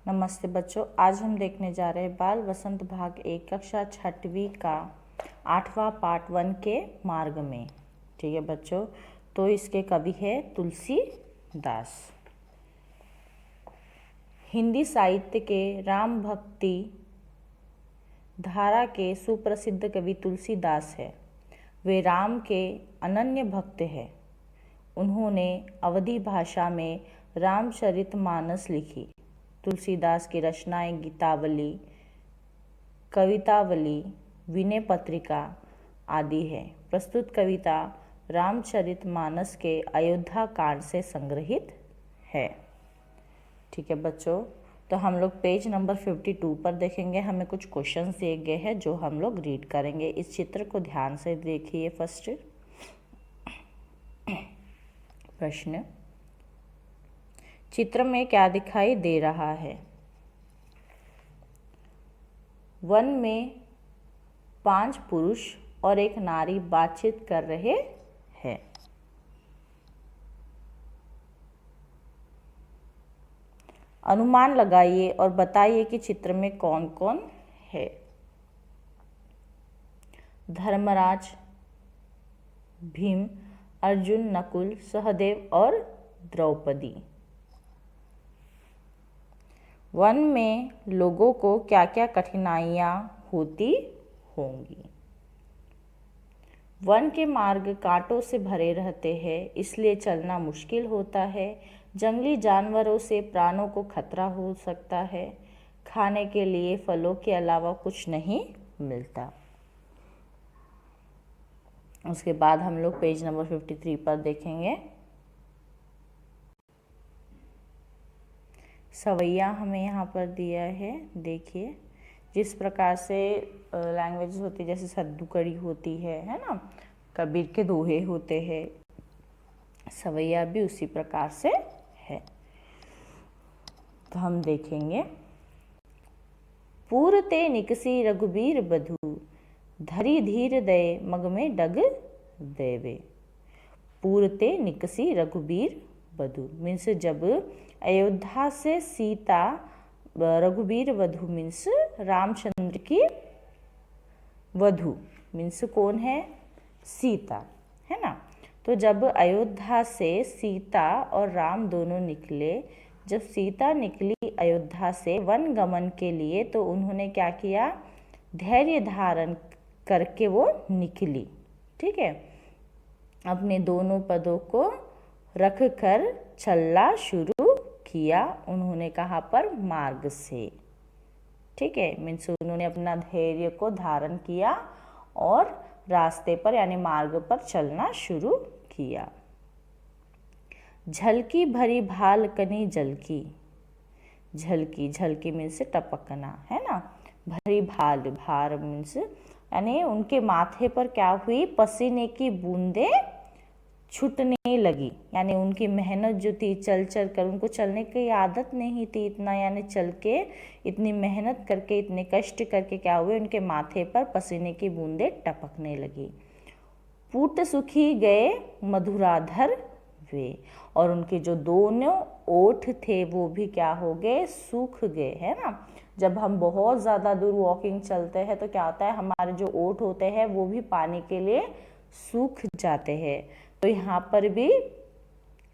नमस्ते बच्चों, आज हम देखने जा रहे हैं बाल वसंत भाग 1 कक्षा 6वीं का 8वां पार्ट 1 के मार्ग में। ठीक है बच्चों, तो इसके कवि है तुलसीदास। हिंदी साहित्य के राम भक्ति धारा के सुप्रसिद्ध कवि तुलसीदास है। वे राम के अनन्य भक्त हैं। उन्होंने अवधी भाषा में रामचरितमानस लिखी। तुलसीदास की रचनाएं गीतावली, कवितावली, विनय पत्रिका आदि है। प्रस्तुत कविता रामचरितमानस के अयोध्या कांड से संग्रहित है। ठीक है बच्चों, तो हम लोग पेज नंबर 52 पर देखेंगे। हमें कुछ क्वेश्चंस दिए गए हैं जो हम लोग रीड करेंगे। इस चित्र को ध्यान से देखिए। फर्स्ट प्रश्न, चित्र में क्या दिखाई दे रहा है? वन में 5 पुरुष और एक नारी बातचीत कर रहे हैं। अनुमान लगाइए और बताइए कि चित्र में कौन कौन है। धर्मराज, भीम, अर्जुन, नकुल, सहदेव और द्रौपदी। वन में लोगों को क्या क्या कठिनाइयाँ होती होंगी? वन के मार्ग कांटों से भरे रहते हैं, इसलिए चलना मुश्किल होता है। जंगली जानवरों से प्राणों को खतरा हो सकता है। खाने के लिए फलों के अलावा कुछ नहीं मिलता। उसके बाद हम लोग पेज नंबर 53 पर देखेंगे। सवैया हमें यहाँ पर दिया है। देखिए, जिस प्रकार से लैंग्वेज होती है, जैसे सद्दू कड़ी होती है ना, कबीर के दोहे होते हैं, सवैया भी उसी प्रकार से है। तो हम देखेंगे। पूरते निकसी रघुबीर बधू, धरी धीर दये मग में डग देवे। पूरते निकसी रघुबीर बधू मीन्स जब अयोध्या से सीता, रघुबीर वधू मीन्स रामचंद्र की वधू मीन्स कौन है? सीता, है ना। तो जब अयोध्या से सीता और राम दोनों निकले, जब सीता निकली अयोध्या से वन गमन के लिए, तो उन्होंने क्या किया? धैर्य धारण करके वो निकली। ठीक है, अपने दोनों पदों को रख कर चलना शुरू किया। उन्होंने कहाँ पर? मार्ग से। ठीक है, मीन्स उन्होंने अपना धैर्य को धारण किया और रास्ते पर यानी मार्ग पर चलना शुरू किया। झलकी भरी भाल कनी जलकी। झलकी, झलकी मीन्स टपकना, है ना। भरी भाल, भार मीन्स यानी उनके माथे पर क्या हुई? पसीने की बूंदे छूटने लगी। यानी उनकी मेहनत जो थी, चल चल कर, उनको चलने की आदत नहीं थी इतना, यानी चल के इतनी मेहनत करके, इतने कष्ट करके क्या हुए? उनके माथे पर पसीने की बूंदे टपकने लगी। पूट सुखी गए मधुराधर वे, और उनके जो दोनों ओठ थे वो भी क्या हो गए? सूख गए, है ना। जब हम बहुत ज़्यादा दूर वॉकिंग चलते हैं तो क्या होता है? हमारे जो ओठ होते हैं वो भी पानी के लिए सूख जाते हैं। तो यहाँ पर भी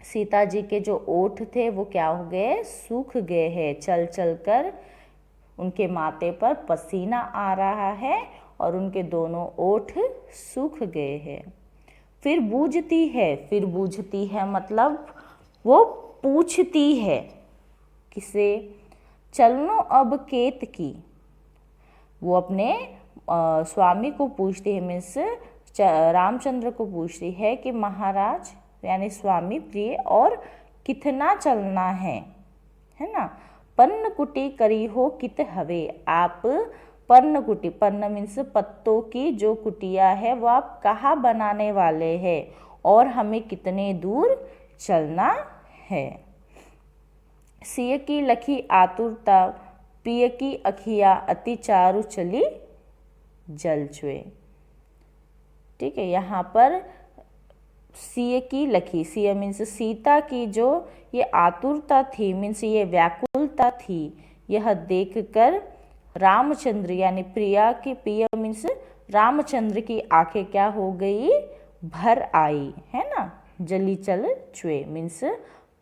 सीता जी के जो ओठ थे वो क्या हो गए? सूख गए हैं। चल चल कर उनके माथे पर पसीना आ रहा है और उनके दोनों ओठ सूख गए हैं। फिर बूझती है, फिर बूझती है मतलब वो पूछती है। किसे? चलनो अब केत की। वो अपने स्वामी को पूछती है, मीन्स रामचंद्र को पूछती है कि महाराज यानी स्वामी प्रिय, और कितना चलना है ना। पन्न कुटी करी हो कित हवे। आप पन्न कुटी, पन्न मीन्स पत्तों की जो कुटिया है वो आप कहाँ बनाने वाले हैं और हमें कितने दूर चलना है। सिय की लखी आतुरता, पिय की अखिया अति चारु चली जल चुए। ठीक है, यहाँ पर सीए की लखी, सीए मीन्स सीता की जो ये आतुरता थी, मीन्स ये व्याकुलता थी, यह देखकर रामचंद्र यानी प्रिया की, प्रिया मीन्स रामचंद्र की आंखें क्या हो गई, भर आई, है ना। जली चल चुए मीन्स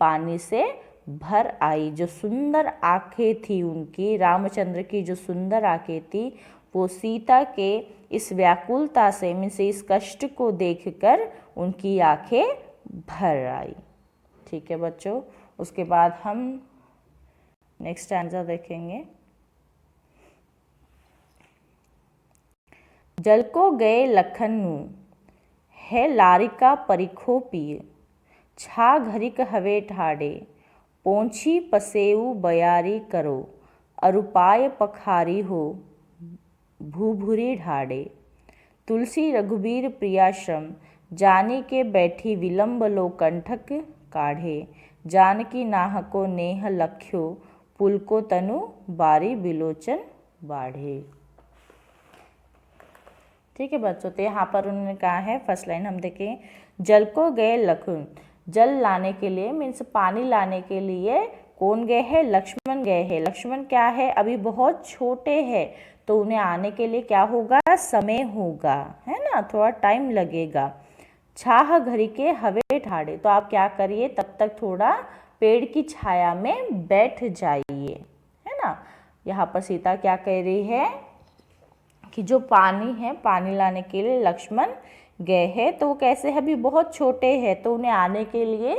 पानी से भर आई। जो सुंदर आंखें थी उनकी, रामचंद्र की जो सुंदर आंखें थी, वो सीता के इस व्याकुलता से मीन्स इस कष्ट को देखकर उनकी आंखें भर आई। ठीक है बच्चों, उसके बाद हम नेक्स्ट आंसर देखेंगे। जल को गए लखनऊ है लारिका परिखो पिए, छा घरिक हवे ठाड़े, पोंछी पसेऊ बयारी करो, अरुपाय पखारी हो भूभुरी ढाड़े। तुलसी रघुबीर प्रियाश्रम जानी के बैठी विलंब लो कंठक काढ़े, जानकी नाहको नेह लख्यो, पुलको तनु बारी बिलोचन बाढ़े। ठीक है बच्चों, तो यहाँ पर उन्होंने कहा है, फर्स्ट लाइन हम देखें, जल को गए लखन, जल लाने के लिए मीन्स पानी लाने के लिए कौन गए हैं, लक्ष्मण गए हैं। लक्ष्मण क्या है, अभी बहुत छोटे हैं, तो उन्हें आने के लिए क्या होगा, समय होगा, है ना, थोड़ा टाइम लगेगा। छाह घरी के हवे ठाड़े, तो आप क्या करिए, तब तक थोड़ा पेड़ की छाया में बैठ जाइए, है ना। यहाँ पर सीता क्या कह रही है कि जो पानी है, पानी लाने के लिए लक्ष्मण गए हैं, तो वो कैसे है, अभी बहुत छोटे हैं, तो उन्हें आने के लिए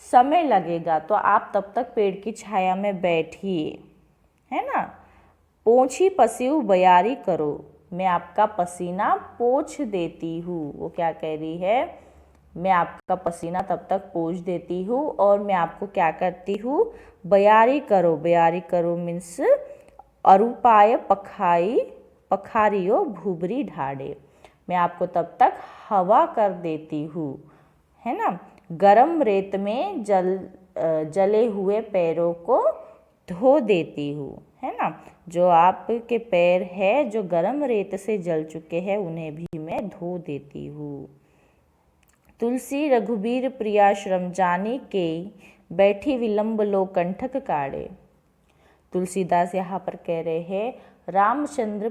समय लगेगा, तो आप तब तक पेड़ की छाया में बैठिए, है ना। पोंछी पसीऊ बयारी करो, मैं आपका पसीना पोंछ देती हूँ। वो क्या कह रही है, मैं आपका पसीना तब तक पोंछ देती हूँ और मैं आपको क्या करती हूँ, बयारी करो। बयारी करो मीन्स अरुपाय पखारियो भूबरी ढाड़े, मैं आपको तब तक हवा कर देती हूँ, है ना। गरम रेत में जले हुए पैरों को धो देती हूँ, है ना। जो आपके पैर है जो गरम रेत से जल चुके हैं, उन्हें भी मैं धो देती हूँ। तुलसी रघुबीर प्रियाश्रम जानी के बैठी विलंब लो कंठक काढ़े। तुलसीदास यहाँ पर कह रहे हैं, रामचंद्र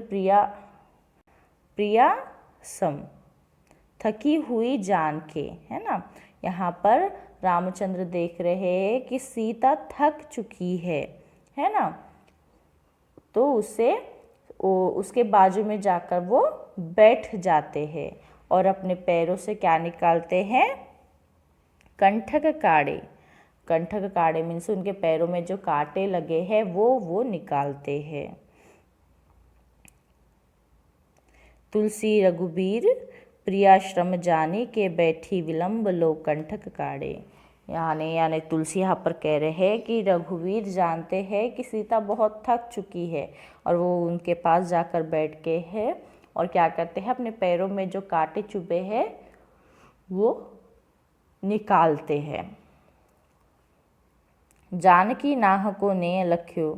प्रिया सम थकी हुई जान के, है ना। यहाँ पर रामचंद्र देख रहे हैं कि सीता थक चुकी है ना, तो उसके बाजू में जाकर वो बैठ जाते हैं और अपने पैरों से क्या निकालते हैं, कंठक काढ़े। कंठक काढ़े मीन्स उनके पैरों में जो कांटे लगे हैं वो निकालते हैं। तुलसी रघुबीर प्रियाश्रम जानी के बैठी विलंब लो कंठक काढ़े। यानी तुलसी यहाँ पर कह रहे हैं कि रघुवीर जानते हैं कि सीता बहुत थक चुकी है और वो उनके पास जाकर बैठ के है और क्या करते हैं, अपने पैरों में जो कांटे चुभे हैं वो निकालते हैं। जानकी नाहको ने लख्यो,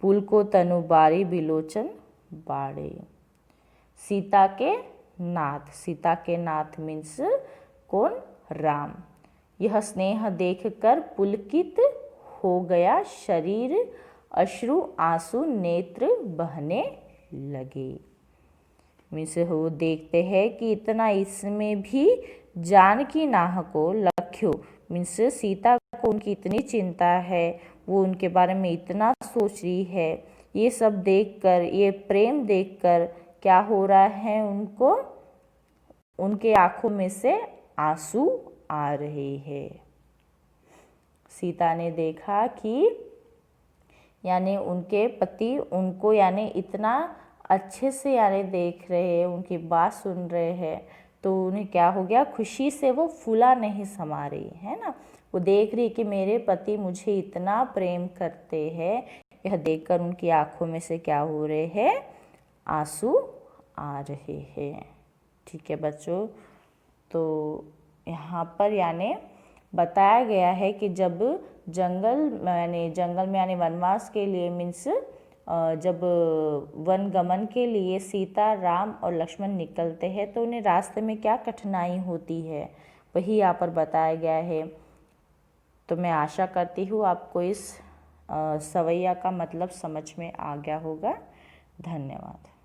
पुल को तनु बारी बिलोचन बाड़े। सीता के नाथ मीन्स कौन, राम। यह स्नेह देखकर पुलकित हो गया शरीर, अश्रु आंसू नेत्र बहने लगे। मीन्स वो देखते हैं कि इतना इसमें भी जानकी नाहको लख्यो मीन्स सीता को उनकी इतनी चिंता है, वो उनके बारे में इतना सोच रही है। ये सब देखकर, ये प्रेम देखकर क्या हो रहा है, उनको उनके आंखों में से आंसू आ रहे हैं। सीता ने देखा कि यानी उनके पति उनको यानी इतना अच्छे से यानी देख रहे हैं, उनकी बात सुन रहे हैं, तो उन्हें क्या हो गया, खुशी से वो फूला नहीं समा रही, है ना। वो देख रही कि मेरे पति मुझे इतना प्रेम करते हैं, यह देखकर उनकी आंखों में से क्या हो रहे हैं, आंसू आ रहे हैं। ठीक है बच्चों, तो यहाँ पर यानी बताया गया है कि जब जंगल में यानी वनवास के लिए मीन्स जब वन गमन के लिए सीता, राम और लक्ष्मण निकलते हैं तो उन्हें रास्ते में क्या कठिनाई होती है, वही यहाँ पर बताया गया है। तो मैं आशा करती हूँ आपको इस सवैया का मतलब समझ में आ गया होगा। धन्यवाद।